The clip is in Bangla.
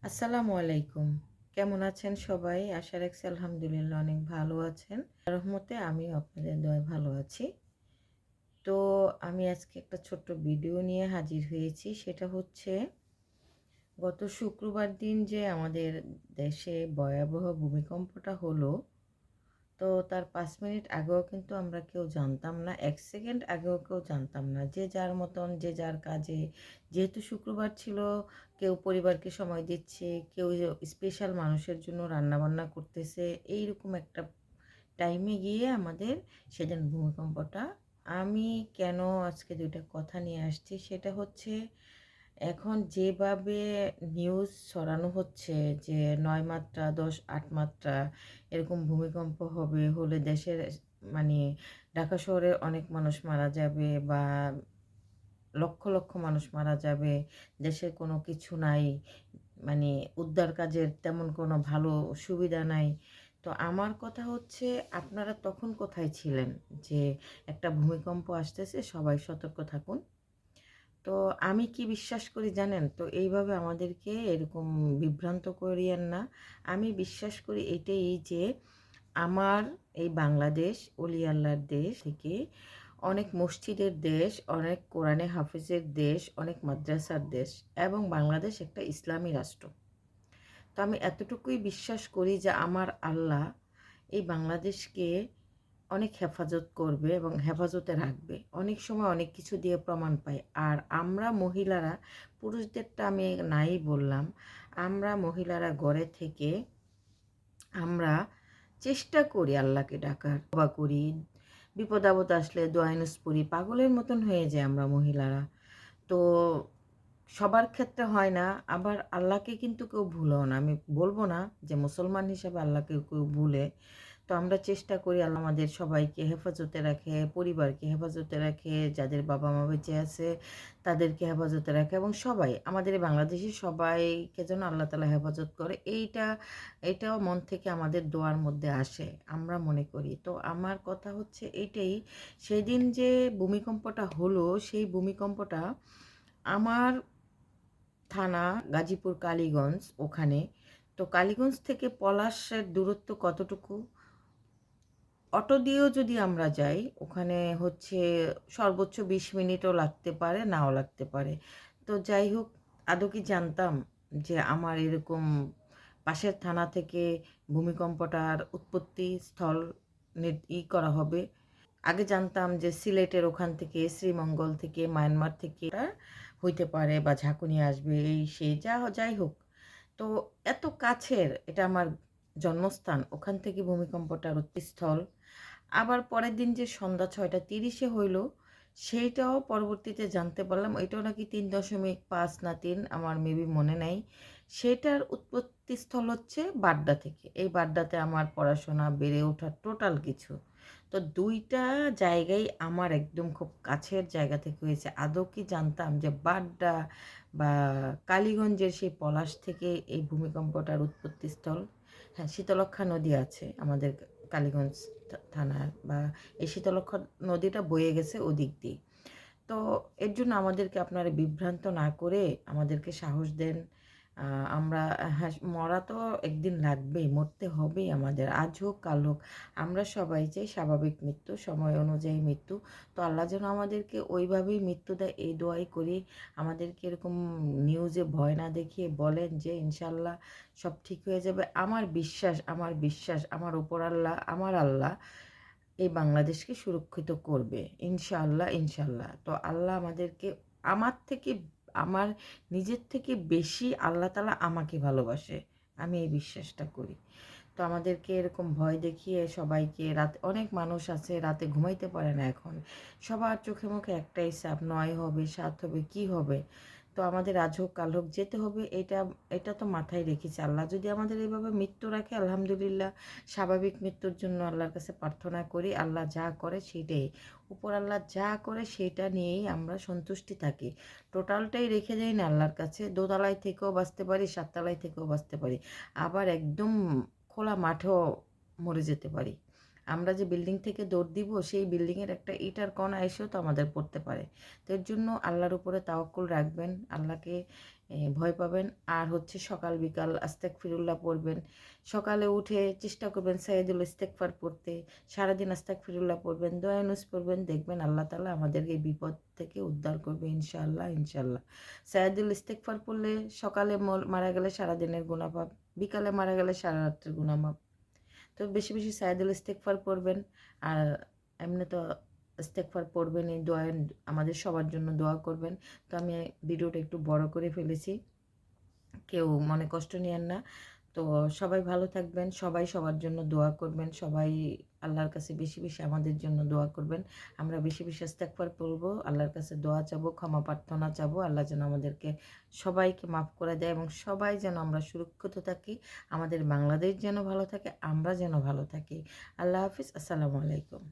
আসসালামু আলাইকুম। কেমন আছেন সবাই? আশা রাখছি আলহামদুলিল্লাহ অনেক ভালো আছেন। রহমতে আমিও আপনাদের দয়ায় ভালো আছি। তো আমি আজকে একটা ছোট্ট ভিডিও নিয়ে হাজির হয়েছি। সেটা হচ্ছে গত শুক্রবার দিন যে আমাদের দেশে ভয়াবহ ভূমিকম্পটা হলো, তো তার ৫ মিনিট আগেও কিন্তু আমরা কেউ জানতাম না। ১ সেকেন্ড আগেও কেউ জানতাম না। যে যার মতন যে যার কাজে, যেহেতু শুক্রবার ছিল, কেউ পরিবারকে সময় দিচ্ছে, কেউ স্পেশাল মানুষের জন্য রান্নাবান্না করতেছে। এইরকম একটা টাইমে গিয়ে আমাদের সেদিন ভূমিকম্পটা। আমি কেন আজকে ২ টা কথা নিয়ে আসছি সেটা হচ্ছে, এখন যেভাবে নিউজ ছড়ানো হচ্ছে যে ৯ মাত্রা, ৮ মাত্রা এরকম ভূমিকম্প হবে, হলে দেশের মানে ঢাকা শহরের অনেক মানুষ মারা যাবে বা লক্ষ, লক্ষ মানুষ মারা যাবে। দেশে কোনো কিছু নাই। মানে উদ্ধার কাজের তেমন কোনো ভালো সুবিধা নাই। তো আমার কথা হচ্ছে, আপনারা তখন কোথায় ছিলেন? যে একটা ভূমিকম্প আসতেছে, সবাই সতর্ক থাকুন। তো আমি কি বিশ্বাস করি জানেন? তো এইভাবে আমাদেরকে এরকম বিভ্রান্ত করিয়েন না। আমি বিশ্বাস করি এটাই যে, আমার এই বাংলাদেশ অলি আল্লাহর দেশ থেকে অনেক মসজিদের দেশ, অনেক কোরআনে হাফেজের দেশ, অনেক মাদ্রাসার দেশ এবং বাংলাদেশ একটা ইসলামী রাষ্ট্র। তো আমি এতটুকুই বিশ্বাস করি যে আমার আল্লাহ এই বাংলাদেশকে অনেক হেফাজত করবে এবং হেফাজতে রাখবে। অনেক সময় অনেক কিছু দিয়ে প্রমাণ পাই। আর আমরা মহিলারা, পুরুষদেরটা আমি নাই বললাম, আমরা মহিলারা ঘরে থেকে আমরা চেষ্টা করি আল্লাহকে ডাকার, তওবা করি, বিপদ আপদ আসলে দোয়া ইউনুস পড়ি, পাগলের মতন হয়ে যাই আমরা মহিলারা। তো সবার ক্ষেত্রে হয় না, আবার আল্লাহকে কিন্তু কেউ ভুলেও না। আমি বলব না যে মুসলমান হিসেবে আল্লাহকে কেউ ভুলে। তো আমরা চেষ্টা করি আল্লাহ আমাদের সবাইকে হেফাজতে রাখে, পরিবারকে হেফাজতে রাখে, যাদের বাবা-মা বেঁচে আছে তাদেরকে হেফাজতে রাখে এবং সবাই আমাদের এই বাংলাদেশের সবাইকে যেন আল্লাহ তাআলা হেফাজত করে। এটাও মন থেকে আমাদের দোয়ার মধ্যে আসে। আমরা মনে করি। তো আমার কথা হচ্ছে এইটাই, সেদিন যে ভূমিকম্পটা হলো, সেই ভূমিকম্পটা আমার থানা গাজীপুর কালীগঞ্জ ওখানে। তো কালীগঞ্জ থেকে পলাশের দূরত্ব কতটুকু? অটো দিয়েও যদি আমরা যাই, ওখানে হচ্ছে সর্বোচ্চ ২০ মিনিটও লাগতে পারে, নাও লাগতে পারে। তো যাই হোক, আদৌ কি জানতাম যে আমার এরকম পাশের থানা থেকে ভূমিকম্পটার উৎপত্তি স্থল করা হবে। আগে জানতাম যে সিলেটের ওখান থেকে, শ্রীমঙ্গল থেকে, মায়ানমার থেকে এটা হইতে পারে বা ঝাঁকুনি আসবে, এই সেই যাই হোক। তো এত কাছের, এটা আমার জন্মস্থান, ওখান থেকে ভূমিকম্পটার উৎপত্তিস্থল। আবার পরের দিন যে সন্ধ্যা ৬টা ৩০-এ হইল, সেইটাও পরবর্তীতে জানতে পারলাম এটাও নাকি ৩.৫ না ৩, আমার মেবি মনে নাই। সেটার উৎপত্তিস্থল হচ্ছে বাড্ডা থেকে। এই বাড্ডাতে আমার পড়াশোনা, বেড়ে ওঠা, টোটাল কিছু। তো ২ টা জায়গাই আমার একদম খুব কাছের জায়গা থেকে হয়েছে। আদৌ কি জানতাম যে বাড্ডা বা কালীগঞ্জের সেই পলাশ থেকে এই ভূমিকম্পটার উৎপত্তিস্থল? হ্যাঁ, শীতলক্ষ্যা নদী আছে আমাদের কালীগঞ্জ থানার, বা এই শীতলক্ষ্যা নদীটা বয়ে গেছে ওদিক দিয়ে। তো এর জন্য আমাদেরকে আপনারা বিভ্রান্ত না করে আমাদেরকে সাহস দেন। আ আমরা, হ্যাঁ, মরা তো একদিন লাগবেই, মরতে হবেই আমাদের। আজ হোক কাল হোক। আমরা সবাই চাই স্বাভাবিক মৃত্যু, সময় অনুযায়ী মৃত্যু। তো আল্লাহ যেন আমাদেরকে ওইভাবেই মৃত্যু দেয়, এই দোয়াই করি। আমাদেরকে এরকম নিউজে ভয় না দেখিয়ে বলেন যে ইনশাআল্লাহ সব ঠিক হয়ে যাবে। আমার বিশ্বাস আমার উপরাল্লাহ, আমার আল্লাহ এই বাংলাদেশকে সুরক্ষিত করবে। ইনশাআল্লাহ, ইনশাআল্লাহ। তো আল্লাহ আমাদেরকে, আমার থেকে, আমার নিজের থেকে বেশি আল্লাহ তাআলা আমাকে ভালোবাসে। আমি এই বিশ্বাসটা করি। তো আমাদেরকে এরকম ভয় দেখিয়ে সবাইকে, রাতে অনেক মানুষ আছে রাতে ঘুমাইতে পারে না এখন। সবার চোখে মুখে একটাই চাপ, ৯ হবে, ৭ হবে, কি হবে? তো আমাদের আজ হোক কাল হোক যেতে হবে, এটা তো মাথায় রেখেছি। আল্লাহ যদি আমাদের এভাবে মৃত্যু রাখে আলহামদুলিল্লাহ, স্বাভাবিক মৃত্যুর জন্য আল্লাহর কাছে প্রার্থনা করি। আল্লাহ যা করে সেটাই। উপর আল্লাহ যা করে সেটা নিয়েই আমরা সন্তুষ্টি থাকি। টোটালটাই রেখে যাই না আল্লাহর কাছে। দোতলায় থেকেও বাঁচতে পারি, ৭ তলায় থেকেও বাঁচতে পারি। আবার একদম খোলা মাঠেও মরে যেতে পারি। আমরা যে বিল্ডিং থেকে দৌড় দিব সেই বিল্ডিংয়ের একটা ইটার কণা এসেও তো আমাদের পড়তে পারে। তো এর জন্য আল্লাহর উপরে তাওয়াক্কুল রাখবেন, আল্লাহকে ভয় পাবেন। আর হচ্ছে সকাল বিকাল আস্তাগফিরুল্লাহ পড়বেন। সকালে উঠে চেষ্টা করবেন সাইয়্যিদুল ইস্তেগফার পড়তে, সারাদিন আস্তাগফিরুল্লাহ পড়বেন, দোয়া নুস পড়বেন, দেখবেন আল্লাহ তাআলা আমাদেরকে এই বিপদ থেকে উদ্ধার করবে ইনশাআল্লাহ, ইনশাআল্লাহ। সাইয়্যিদুল ইস্তেগফার পড়লে সকালে মারা গেলে সারাদিনের গুনাহ মাফ, বিকালে মারা গেলে সারা রাত্রের গুনাহ মাফ। তো বেশি বেশি সাইয়্যিদুল ইস্তেগফার পড়বেন। আর এমনি তো ইস্তেগফার পড়বেনই, দোয়া আমাদের সবার জন্য দোয়া করবেন। তো আমি ভিডিওটা একটু বড় করে ফেলেছি, কেউ মনে কষ্ট নিয়েন না। তো সবাই ভালো থাকবেন, সবাই সবার জন্য দোয়া করবেন, সবাই আল্লাহর কাছে বেশি বেশি আমাদের জন্য দোয়া করবেন। আমরা বেশি বেশি ইস্তেগফার পড়ব, আল্লাহর কাছে দোয়া চাবো, ক্ষমা প্রার্থনা চাবো। আল্লাহ যেন আমাদেরকে সবাইকে মাফ করে দেয় এবং সবাই যেন আমরা সুরক্ষিত থাকি, আমাদের বাংলাদেশ যেন ভালো থাকে, আমরা যেন ভালো থাকি। আল্লাহ হাফিজ, আসসালামু আলাইকুম।